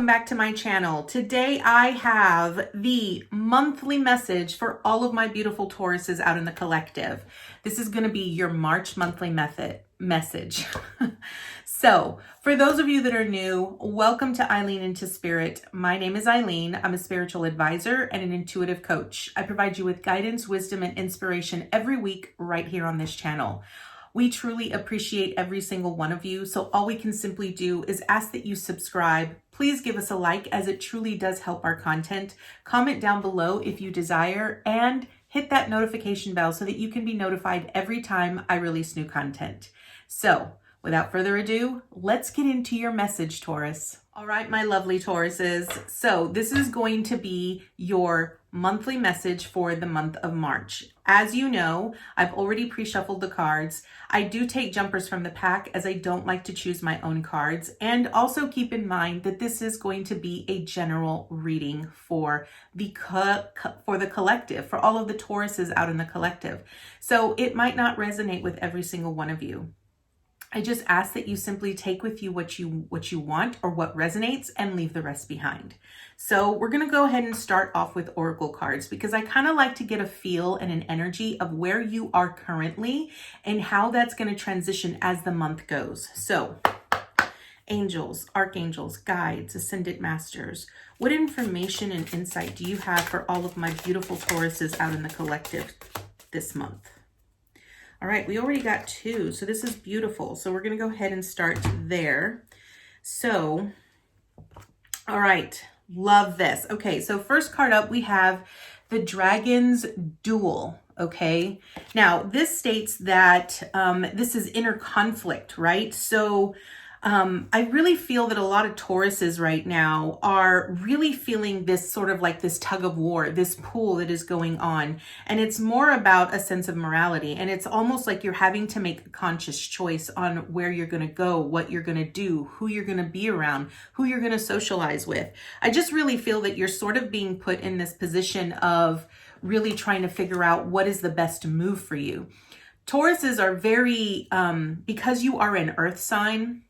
welcome back to my channel. Today I have the monthly message for all of my beautiful Tauruses out in the collective. This is going to be your March monthly message. So for those of you that are new, welcome to Eileen into Spirit. My name is Eileen. I'm a spiritual advisor and an intuitive coach. I provide you with guidance, wisdom, and inspiration every week right here on this channel. We truly appreciate every single one of you. So all we can simply do is ask that you subscribe. Please give us a like, as it truly does help our content. Comment down below if you desire, and hit that notification bell so that you can be notified every time I release new content. So without further ado, let's get into your message, Taurus. All right, my lovely Tauruses. So this is going to be your monthly message for the month of March. As you know, I've already pre-shuffled the cards. I do take jumpers from the pack, as I don't like to choose my own cards. And also keep in mind that this is going to be a general reading for the collective, for all of the Tauruses out in the collective. So it might not resonate with every single one of you. I just ask that you simply take with you what you want or what resonates, and leave the rest behind. So we're going to go ahead and start off with oracle cards, because I kind of like to get a feel and an energy of where you are currently and how that's going to transition as the month goes. So angels, archangels, guides, ascended masters, what information and insight do you have for all of my beautiful Tauruses out in the collective this month? All right, we already got two, so this is beautiful. So we're going to go ahead and start there. So, all right, love this. Okay, so first card up, we have the Dragon's Duel. Okay, now this states that this is inner conflict, right? So I really feel that a lot of Tauruses right now are really feeling this sort of like this tug of war, this pull that is going on. And it's more about a sense of morality. And it's almost like you're having to make a conscious choice on where you're going to go, what you're going to do, who you're going to be around, who you're going to socialize with. I just really feel that you're sort of being put in this position of really trying to figure out what is the best move for you. Tauruses are very, because you are an earth sign,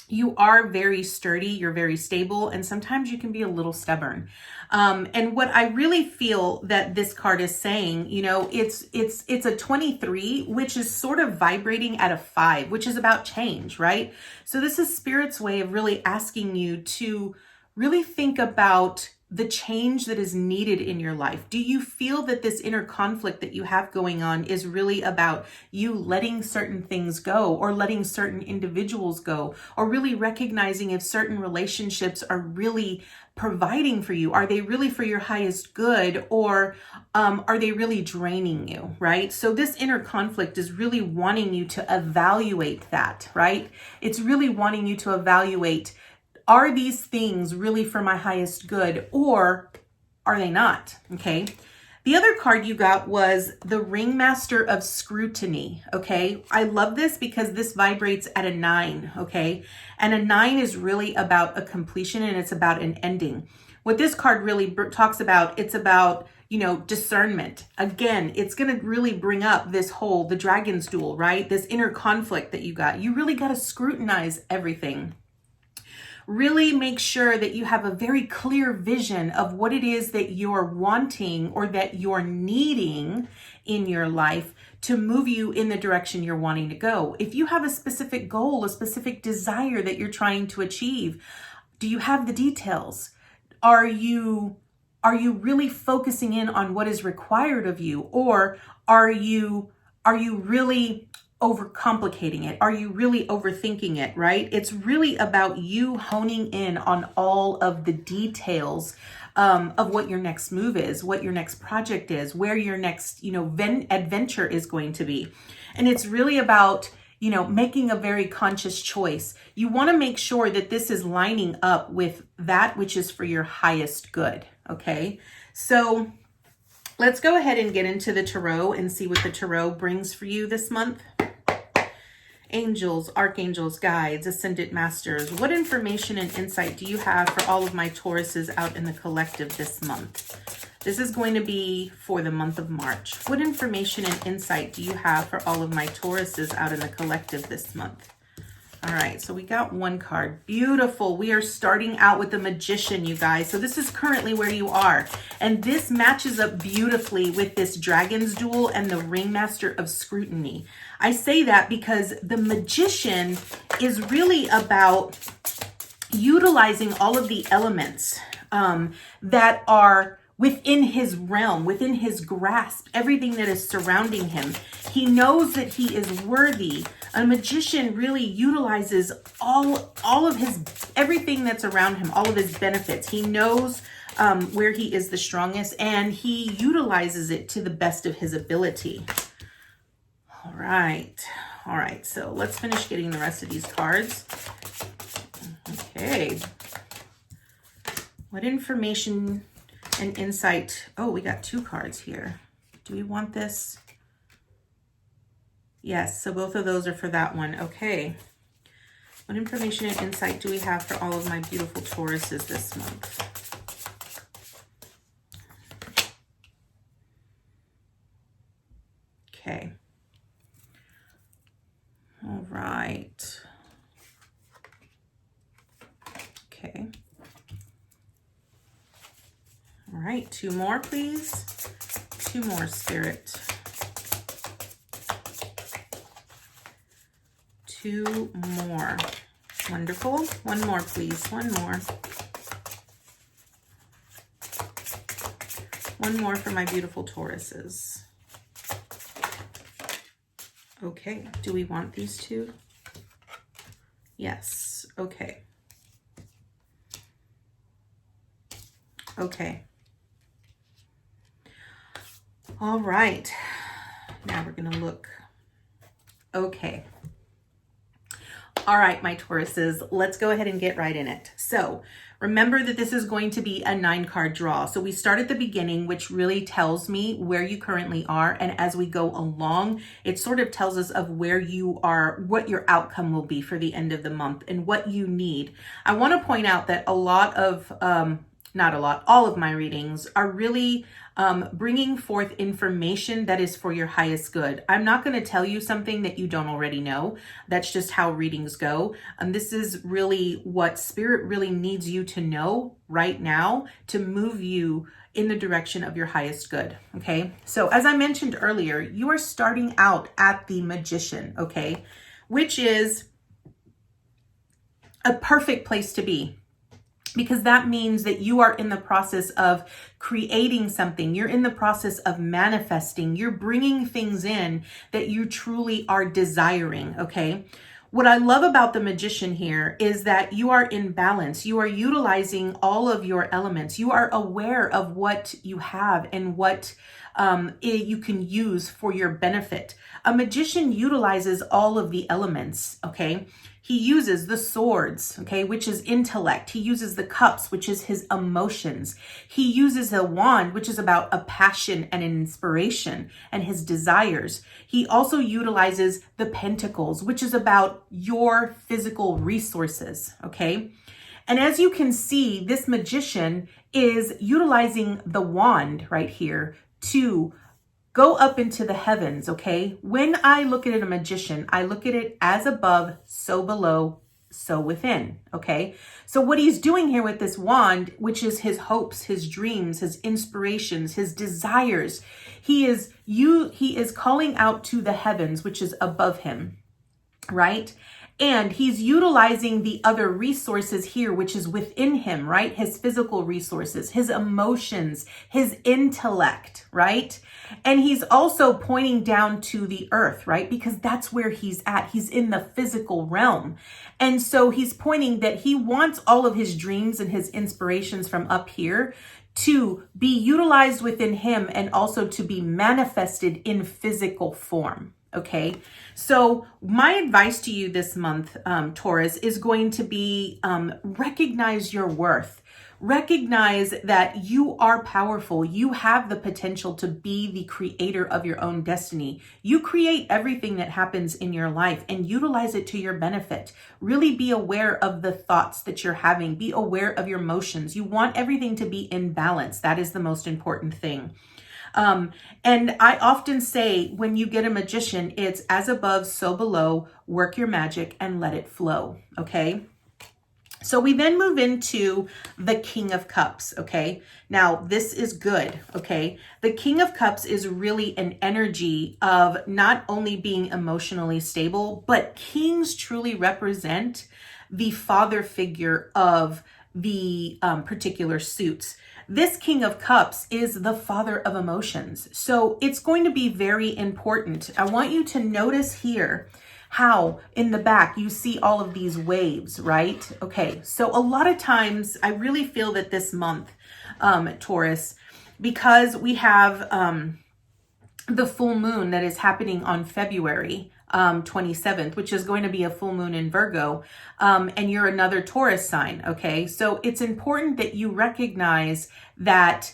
you are very sturdy, you're very stable, and sometimes you can be a little stubborn. And what I really feel that this card is saying, you know, it's a 23, which is sort of vibrating at a 5, which is about change, right? So this is Spirit's way of really asking you to really think about the change that is needed in your life. Do you feel that this inner conflict that you have going on is really about you letting certain things go, or letting certain individuals go, or really recognizing if certain relationships are really providing for you? Are they really for your highest good, or are they really draining you, right? So this inner conflict is really wanting you to evaluate that, right? It's really wanting you to evaluate, are these things really for my highest good, or are they not? Okay. The other card you got was the Ringmaster of Scrutiny. Okay. I love this because this vibrates at a 9. Okay. And a 9 is really about a completion, and it's about an ending. What this card really talks about, it's about, you know, discernment. Again, it's going to really bring up this whole, the Dragon's Duel, right? This inner conflict that you got. You really got to scrutinize everything. Really make sure that you have a very clear vision of what it is that you're wanting, or that you're needing in your life to move you in the direction you're wanting to go. If you have a specific goal, a specific desire that you're trying to achieve, do you have the details? Are you really focusing in on what is required of you, or are you really overcomplicating it? Are you really overthinking it, right? It's really about you honing in on all of the details of what your next move is, what your next project is, where your next, you know, adventure is going to be. And it's really about, you know, making a very conscious choice. You want to make sure that this is lining up with that which is for your highest good. Okay. So let's go ahead and get into the tarot and see what the tarot brings for you this month. Angels, archangels, guides, ascended masters, what information and insight do you have for all of my Tauruses out in the collective this month? This is going to be for the month of March. What information and insight do you have for all of my Tauruses out in the collective this month? All right, so we got one card. Beautiful. We are starting out with the Magician, you guys. So this is currently where you are. And this matches up beautifully with this Dragon's Duel and the Ringmaster of Scrutiny. I say that because the Magician is really about utilizing all of the elements that are within his realm, within his grasp, everything that is surrounding him. He knows that he is worthy. A magician really utilizes all of his, everything that's around him, all of his benefits. He knows where he is the strongest, and he utilizes it to the best of his ability. All right. All right. So let's finish getting the rest of these cards. Okay. What information and insight? Oh, we got two cards here. Do we want this? Yes, so both of those are for that one. Okay. What information and insight do we have for all of my beautiful Tauruses this month? Okay. All right. Okay. All right, two more, please. Two more, Spirit. Two more. Wonderful. One more, please. One more. One more for my beautiful Tauruses. Okay, do we want these two? Yes, okay. Okay. All right, now we're gonna look. Okay. All right, my Tauruses, let's go ahead and get right in it. So remember that this is going to be a 9-card draw. So we start at the beginning, which really tells me where you currently are. And as we go along, it sort of tells us of where you are, what your outcome will be for the end of the month and what you need. I want to point out that a lot of, not a lot, all of my readings are really bringing forth information that is for your highest good. I'm not going to tell you something that you don't already know. That's just how readings go. And this is really what Spirit really needs you to know right now to move you in the direction of your highest good. Okay. So as I mentioned earlier, you are starting out at the Magician. Okay. Which is a perfect place to be, because that means that you are in the process of creating something. You're in the process of manifesting. You're bringing things in that you truly are desiring, okay? What I love about the Magician here is that you are in balance. You are utilizing all of your elements. You are aware of what you have and what you can use for your benefit. A magician utilizes all of the elements, okay? He uses the swords, okay, which is intellect. He uses the cups, which is his emotions. He uses a wand, which is about a passion and an inspiration and his desires. He also utilizes the pentacles, which is about your physical resources, okay? And as you can see, this magician is utilizing the wand right here to go up into the heavens, okay? When I look at a magician, I look at it as above, so below, so within, okay? So what he's doing here with this wand, which is his hopes, his dreams, his inspirations, his desires, he is calling out to the heavens, which is above him, right? And he's utilizing the other resources here, which is within him, right? His physical resources, his emotions, his intellect, right? And he's also pointing down to the earth, right? Because that's where he's at. He's in the physical realm. And so he's pointing that he wants all of his dreams and his inspirations from up here to be utilized within him and also to be manifested in physical form. Okay, so my advice to you this month, Taurus, is going to be recognize your worth. Recognize that you are powerful. You have the potential to be the creator of your own destiny. You create everything that happens in your life and utilize it to your benefit. Really be aware of the thoughts that you're having. Be aware of your emotions. You want everything to be in balance. That is the most important thing. And I often say, when you get a magician, it's as above, so below, work your magic and let it flow. Okay. So we then move into the King of Cups, okay? Now, this is good, okay? The King of Cups is really an energy of not only being emotionally stable, but kings truly represent the father figure of the particular suits. This King of Cups is the father of emotions. So it's going to be very important. I want you to notice here how in the back you see all of these waves, right? Okay, so a lot of times I really feel that this month, Taurus, because we have the full moon that is happening on February 27th, which is going to be a full moon in Virgo, and you're another Taurus sign, okay? So it's important that you recognize that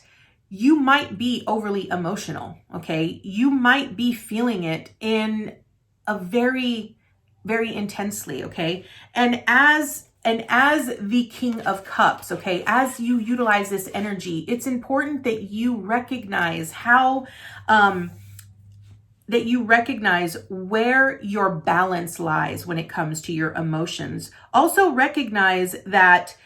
you might be overly emotional, okay? You might be feeling it in a very, very intensely, okay? And as the King of Cups, okay, as you utilize this energy, it's important that you recognize how, that you recognize where your balance lies when it comes to your emotions. Also recognize that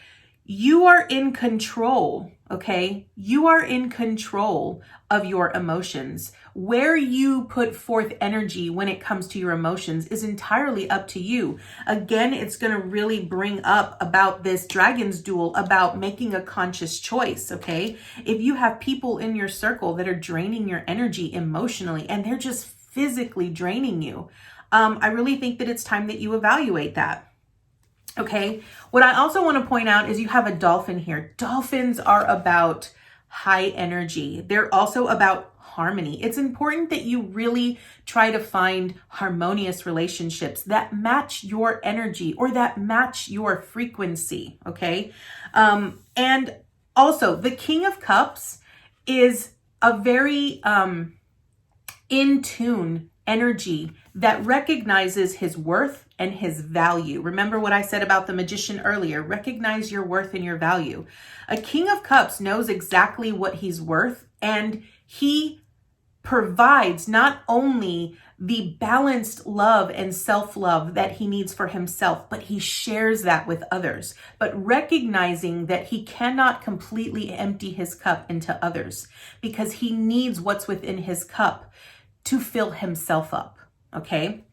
you are in control, okay? You are in control of your emotions. Where you put forth energy when it comes to your emotions is entirely up to you. Again, it's going to really bring up about this Dragon's Duel, about making a conscious choice, okay? If you have people in your circle that are draining your energy emotionally and they're just physically draining you, I really think that it's time that you evaluate that. Okay, what I also want to point out is you have a dolphin here. Dolphins are about high energy. They're also about harmony. It's important that you really try to find harmonious relationships that match your energy or that match your frequency, okay? And also, the King of Cups is a very in tune energy that recognizes his worth and his value. Remember what I said about the magician earlier. Recognize your worth and your value. A King of Cups knows exactly what he's worth, and he provides not only the balanced love and self-love that he needs for himself, but he shares that with others. But recognizing that he cannot completely empty his cup into others because he needs what's within his cup to fill himself up, okay?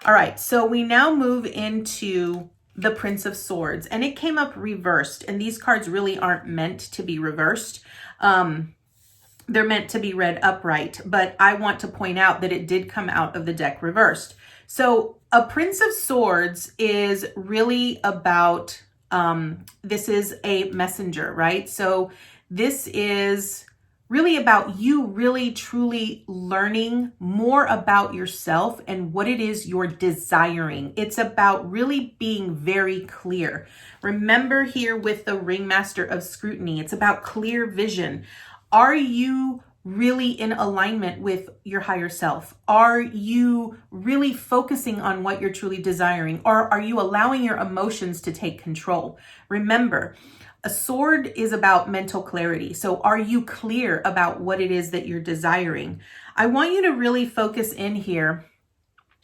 All right, so we now move into the Prince of Swords, and it came up reversed, and these cards really aren't meant to be reversed. They're meant to be read upright, but I want to point out that it did come out of the deck reversed. So a Prince of Swords is really about, this is a messenger, right? So this is really about you really truly learning more about yourself and what it is you're desiring. It's about really being very clear. Remember here with the Ringmaster of Scrutiny, it's about clear vision. Are you really in alignment with your higher self? Are you really focusing on what you're truly desiring? Or are you allowing your emotions to take control? Remember, a sword is about mental clarity. So are you clear about what it is that you're desiring? I want you to really focus in here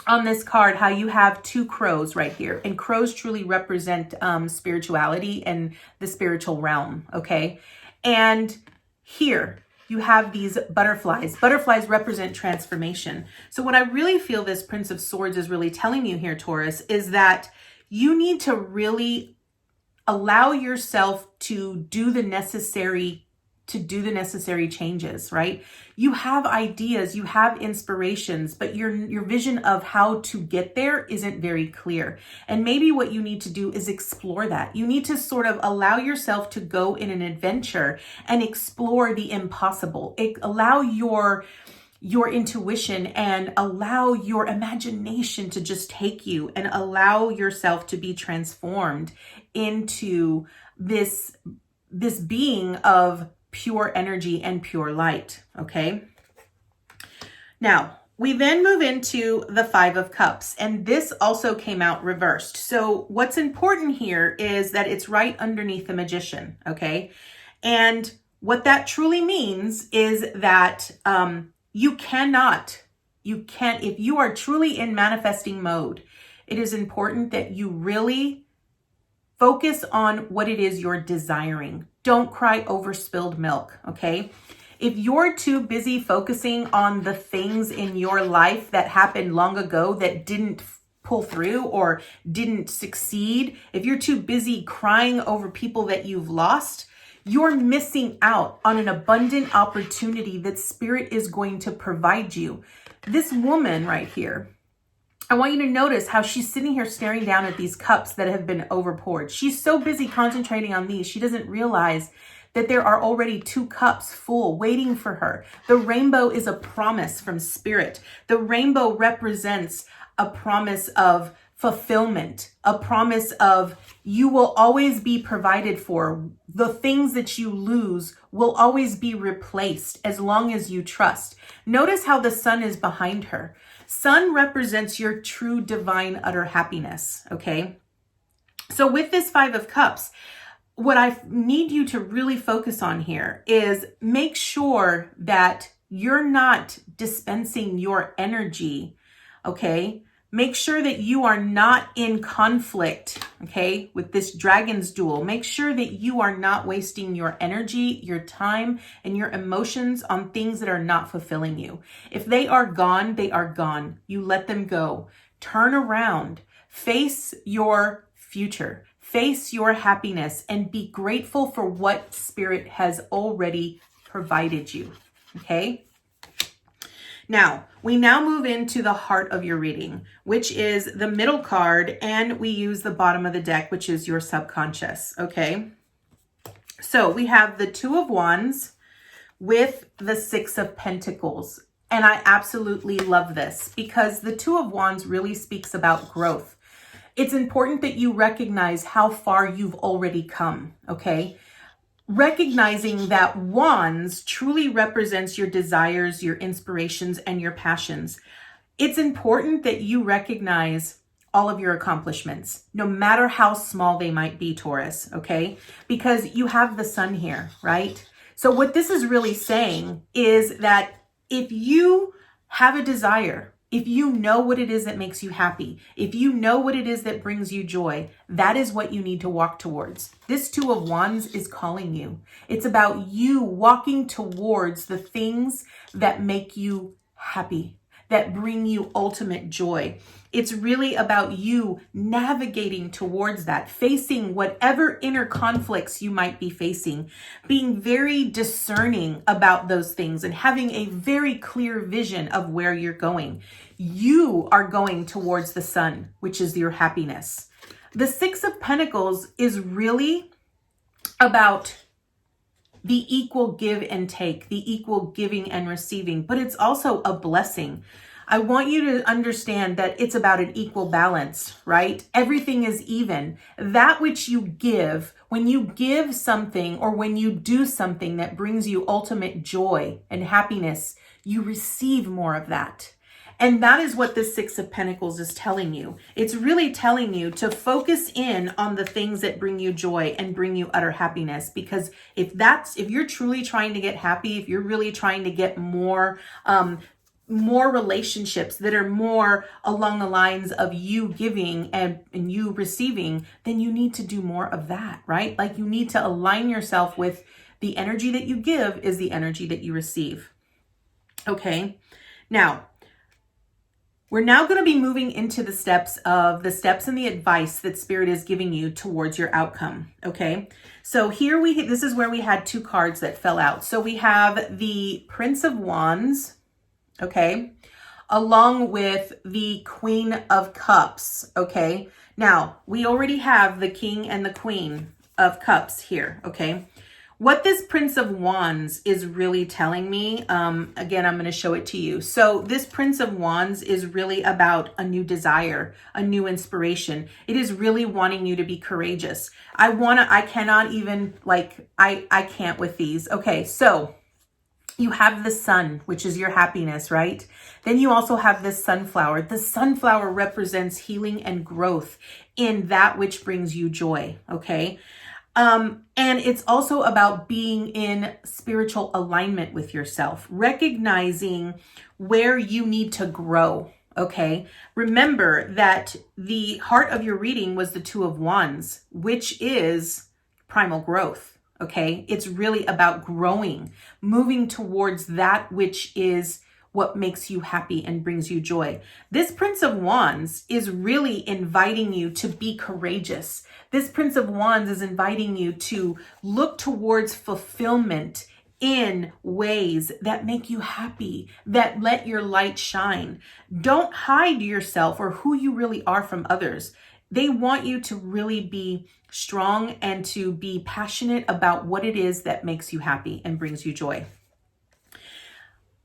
on this card, how you have two crows right here. And crows truly represent spirituality and the spiritual realm, okay? And here you have these butterflies. Butterflies represent transformation. So what I really feel this Prince of Swords is really telling you here, Taurus, is that you need to really allow yourself to do the necessary changes, right? You have ideas, you have inspirations, but your vision of how to get there isn't very clear. And maybe what you need to do is explore that. You need to sort of allow yourself to go in an adventure and explore the impossible. Allow your intuition and allow your imagination to just take you and allow yourself to be transformed into this being of pure energy and pure light, okay? Now, we then move into the Five of Cups, and this also came out reversed. So what's important here is that it's right underneath the Magician, okay? And what that truly means is that if you are truly in manifesting mode, it is important that you really focus on what it is you're desiring. Don't cry over spilled milk, okay? If you're too busy focusing on the things in your life that happened long ago that didn't pull through or didn't succeed, if you're too busy crying over people that you've lost, you're missing out on an abundant opportunity that Spirit is going to provide you. This woman right here, I want you to notice how she's sitting here staring down at these cups that have been overpoured. She's so busy concentrating on these, she doesn't realize that there are already 2 cups full waiting for her. The rainbow is a promise from Spirit. The rainbow represents a promise of fulfillment, a promise of you will always be provided for. The things that you lose will always be replaced as long as you trust. Notice how the sun is behind her. Sun represents your true divine utter happiness, okay? So with this 5 of Cups, what I need you to really focus on here is make sure that you're not dispensing your energy, okay? Make sure that you are not in conflict, okay, with this dragon's duel. Make sure that you are not wasting your energy, your time, and your emotions on things that are not fulfilling you. If they are gone, they are gone. You let them go. Turn around. Face your future. Face your happiness and be grateful for what Spirit has already provided you, okay? Now, we now move into the heart of your reading, which is the middle card, and we use the bottom of the deck, which is your subconscious, okay? So we have the 2 of Wands with the 6 of Pentacles, and I absolutely love this because the 2 of Wands really speaks about growth. It's important that you recognize how far you've already come, okay? Recognizing that Wands truly represents your desires, your inspirations, and your passions. It's important that you recognize all of your accomplishments, no matter how small they might be, Taurus, okay? Because you have the sun here, right? So what this is really saying is that if you have a desire, if you know what it is that makes you happy, if you know what it is that brings you joy, that is what you need to walk towards. This 2 of Wands is calling you. It's about you walking towards the things that make you happy, that bring you ultimate joy. It's really about you navigating towards that, facing whatever inner conflicts you might be facing, being very discerning about those things and having a very clear vision of where you're going. You are going towards the sun, which is your happiness. The 6 of Pentacles is really about the equal give and take, the equal giving and receiving, but it's also a blessing. I want you to understand that it's about an equal balance, right? Everything is even. That which you give, when you give something or when you do something that brings you ultimate joy and happiness, you receive more of that. And that is what the 6 of Pentacles is telling you. It's really telling you to focus in on the things that bring you joy and bring you utter happiness. Because if you're truly trying to get happy, if you're really trying to get more relationships that are more along the lines of you giving and you receiving, then you need to do more of that, right? Like you need to align yourself with the energy that you give is the energy that you receive. Okay. Now, we're now going to be moving into the steps and the advice that Spirit is giving you towards your outcome. Okay. So here this is where we had 2 cards that fell out. So we have the Prince of Wands, okay, along with the Queen of Cups, okay? Now, we already have the King and the Queen of Cups here, okay? What this Prince of Wands is really telling me, again, I'm going to show it to you. So this Prince of Wands is really about a new desire, a new inspiration. It is really wanting you to be courageous. I can't with these. Okay, so you have the sun, which is your happiness, right? Then you also have this sunflower. The sunflower represents healing and growth in that which brings you joy, okay? And it's also about being in spiritual alignment with yourself, recognizing where you need to grow. Okay. Remember that the heart of your reading was the Two of Wands, which is primal growth. Okay. It's really about growing, moving towards that which is what makes you happy and brings you joy. This Prince of Wands is really inviting you to be courageous. This Prince of Wands is inviting you to look towards fulfillment in ways that make you happy, that let your light shine. Don't hide yourself or who you really are from others. They want you to really be strong and to be passionate about what it is that makes you happy and brings you joy.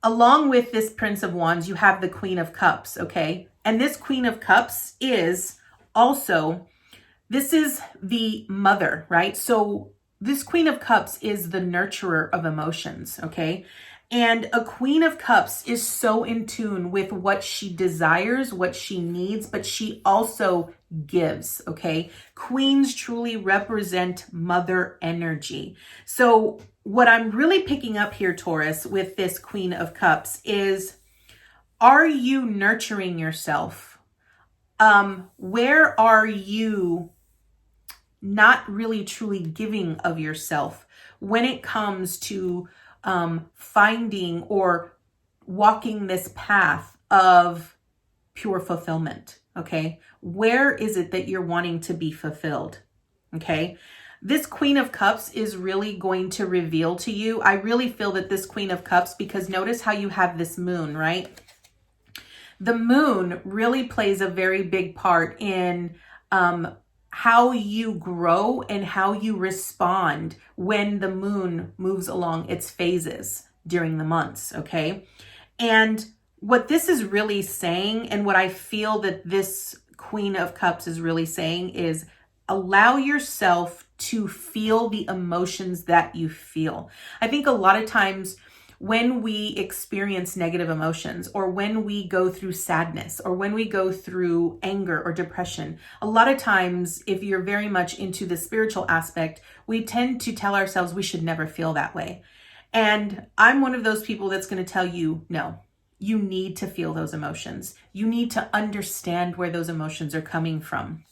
Along with this Prince of Wands, you have the Queen of Cups, okay? And this Queen of Cups is also, this is the mother, right? So this Queen of Cups is the nurturer of emotions, okay? And a Queen of Cups is so in tune with what she desires, what she needs, but she also gives, okay? Queens truly represent mother energy. So what I'm really picking up here, Taurus, with this Queen of Cups is, are you nurturing yourself? Where are you not really truly giving of yourself when it comes to finding or walking this path of pure fulfillment? Okay. Where is it that you're wanting to be fulfilled? Okay. This Queen of Cups is really going to reveal to you. I really feel that this Queen of Cups, because notice how you have this moon, right? The moon really plays a very big part in how you grow and how you respond when the moon moves along its phases during the months, okay? And what this is really saying, and what I feel that this Queen of Cups is really saying, is allow yourself to feel the emotions that you feel. I think a lot of times when we experience negative emotions, or when we go through sadness, or when we go through anger or depression, a lot of times, if you're very much into the spiritual aspect, we tend to tell ourselves we should never feel that way. And I'm one of those people that's going to tell you, no, you need to feel those emotions. You need to understand where those emotions are coming from.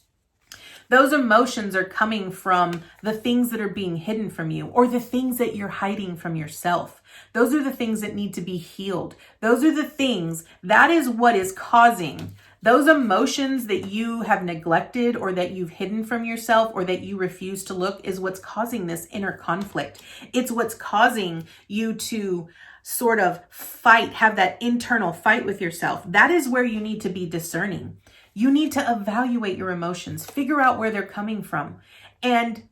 Those emotions are coming from the things that are being hidden from you, or the things that you're hiding from yourself. Those are the things that need to be healed. Those are the things, that is what is causing those emotions that you have neglected, or that you've hidden from yourself, or that you refuse to look, is what's causing this inner conflict. It's what's causing you to sort of fight, have that internal fight with yourself. That is where you need to be discerning. You need to evaluate your emotions, figure out where they're coming from, and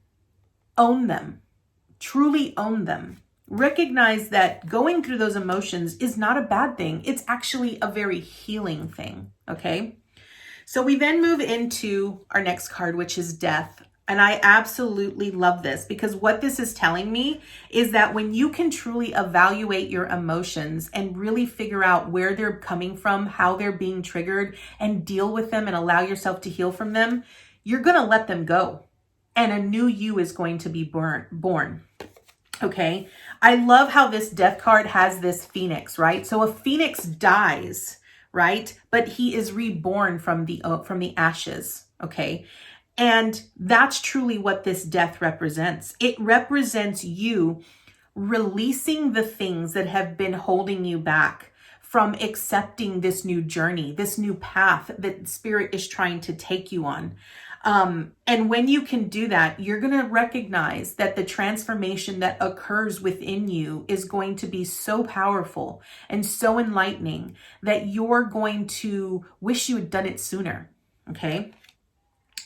own them. Truly own them. Recognize that going through those emotions is not a bad thing. It's actually a very healing thing, okay? So we then move into our next card, which is Death. And I absolutely love this, because what this is telling me is that when you can truly evaluate your emotions and really figure out where they're coming from, how they're being triggered, and deal with them and allow yourself to heal from them, you're going to let them go. And a new you is going to be born. Okay. I love how this Death card has this phoenix, right? So a phoenix dies, right? But he is reborn from the ashes. Okay. And that's truly what this Death represents. It represents you releasing the things that have been holding you back from accepting this new journey, this new path that Spirit is trying to take you on. And when you can do that, you're going to recognize that the transformation that occurs within you is going to be so powerful and so enlightening that you're going to wish you had done it sooner. Okay.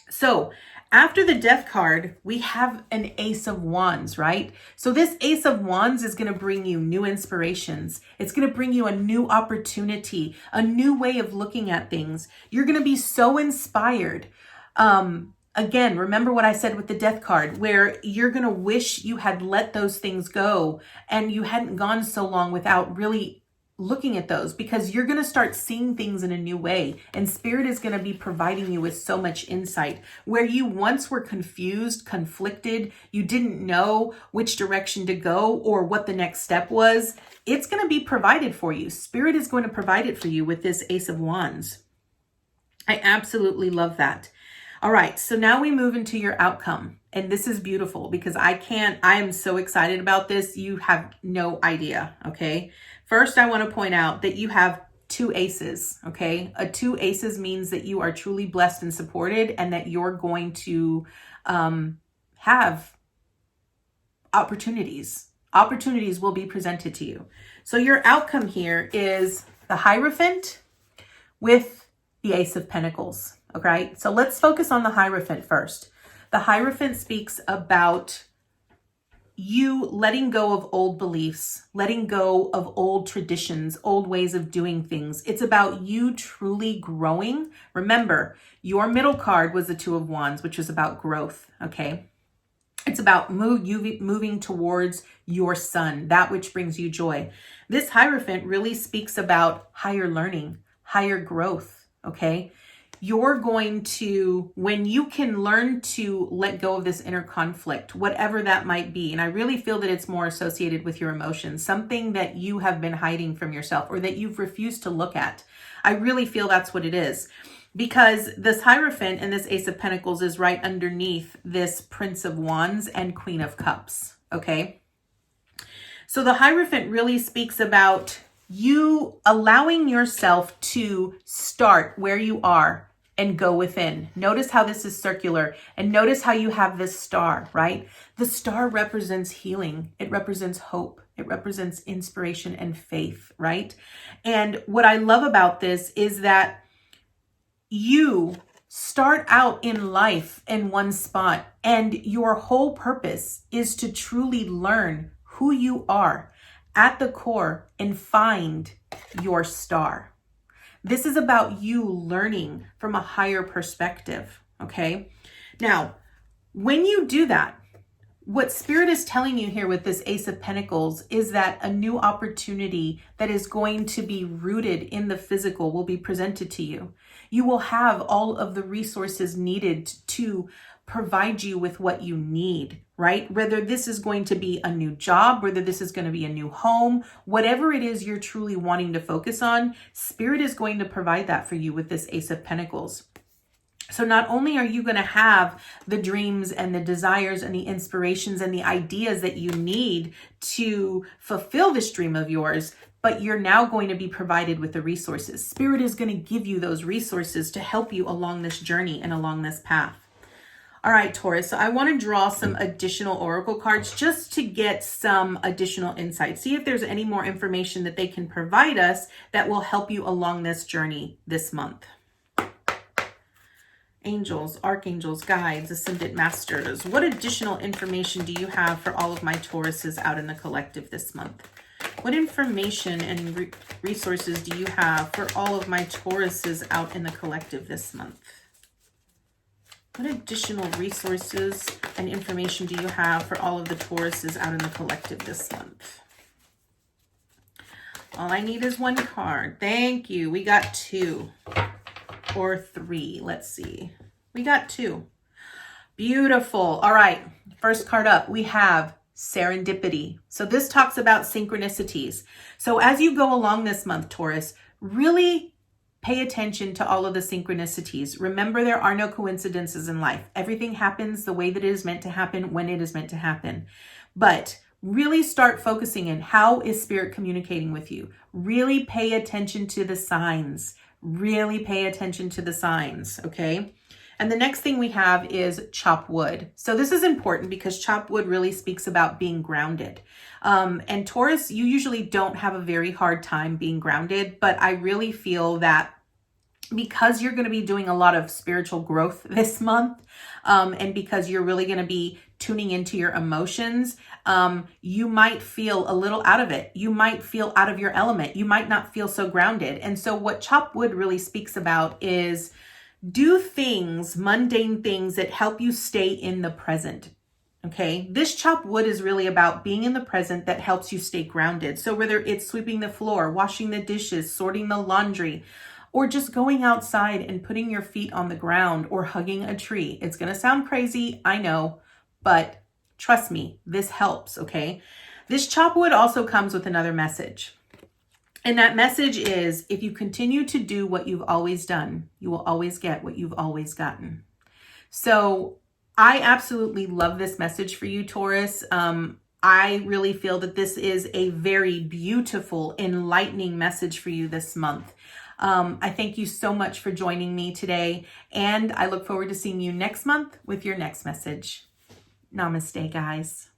So after the Death card, we have an Ace of Wands, right? So this Ace of Wands is going to bring you new inspirations. It's going to bring you a new opportunity, a new way of looking at things. You're going to be so inspired. Again, remember what I said with the Death card, where you're going to wish you had let those things go and you hadn't gone so long without really looking at those, because you're going to start seeing things in a new way, and Spirit is going to be providing you with so much insight. Where you once were confused, conflicted, you didn't know which direction to go or what the next step was, it's going to be provided for you. Spirit is going to provide it for you with this Ace of Wands. I absolutely love that. All right, so now we move into your outcome. And this is beautiful because I am so excited about this. You have no idea, okay? First, I want to point out that you have 2 aces, okay? A 2 aces means that you are truly blessed and supported, and that you're going to have opportunities. Opportunities will be presented to you. So your outcome here is the Hierophant with the Ace of Pentacles, okay? So let's focus on the Hierophant first. The Hierophant speaks about you letting go of old beliefs, letting go of old traditions, old ways of doing things. It's about you truly growing. Remember, your middle card was the 2 of Wands, which is about growth, okay? It's about moving towards your sun, that which brings you joy. This Hierophant really speaks about higher learning, higher growth, okay? You're going to, when you can learn to let go of this inner conflict, whatever that might be, and I really feel that it's more associated with your emotions, something that you have been hiding from yourself or that you've refused to look at. I really feel that's what it is. Because this Hierophant and this Ace of Pentacles is right underneath this Prince of Wands and Queen of Cups, okay? So the Hierophant really speaks about you allowing yourself to start where you are and go within. Notice how this is circular, and notice how you have this star, right? The star represents healing. It represents hope. It represents inspiration and faith, right? And what I love about this is that you start out in life in one spot, and your whole purpose is to truly learn who you are at the core and find your star. This is about you learning from a higher perspective, okay? Now, when you do that, what Spirit is telling you here with this Ace of Pentacles is that a new opportunity that is going to be rooted in the physical will be presented to you. You will have all of the resources needed to provide you with what you need, right? Whether this is going to be a new job, whether this is going to be a new home, whatever it is you're truly wanting to focus on, Spirit is going to provide that for you with this Ace of Pentacles. So not only are you going to have the dreams and the desires and the inspirations and the ideas that you need to fulfill this dream of yours, but you're now going to be provided with the resources. Spirit is going to give you those resources to help you along this journey and along this path. All right, Taurus, so I want to draw some additional oracle cards just to get some additional insight. See if there's any more information that they can provide us that will help you along this journey this month. Angels, archangels, guides, ascended masters, what additional information do you have for all of my Tauruses out in the collective this month? What information and resources do you have for all of my Tauruses out in the collective this month? What additional resources and information do you have for all of the Tauruses out in the collective this month? All I need is 1 card. Thank you. We got 2 or 3. Let's see. We got 2. Beautiful. All right. First card up, we have Serendipity. So this talks about synchronicities. So as you go along this month, Taurus, really pay attention to all of the synchronicities. Remember, there are no coincidences in life. Everything happens the way that it is meant to happen when it is meant to happen. But really start focusing in how is Spirit communicating with you. Really pay attention to the signs. Really pay attention to the signs, okay? And the next thing we have is chop wood. So this is important because chop wood really speaks about being grounded. And Taurus, you usually don't have a very hard time being grounded, but I really feel that because you're going to be doing a lot of spiritual growth this month, and because you're really going to be tuning into your emotions, you might feel a little out of it. You might feel out of your element. You might not feel so grounded. And so what chop wood really speaks about is do things, mundane things that help you stay in the present. Okay, this chopped wood is really about being in the present that helps you stay grounded. So whether it's sweeping the floor, washing the dishes, sorting the laundry, or just going outside and putting your feet on the ground or hugging a tree. It's going to sound crazy, I know, but trust me, this helps, okay? This chopped wood also comes with another message. And that message is, if you continue to do what you've always done, you will always get what you've always gotten. So I absolutely love this message for you, Taurus. I really feel that this is a very beautiful, enlightening message for you this month. I thank you so much for joining me today, and I look forward to seeing you next month with your next message. Namaste, guys.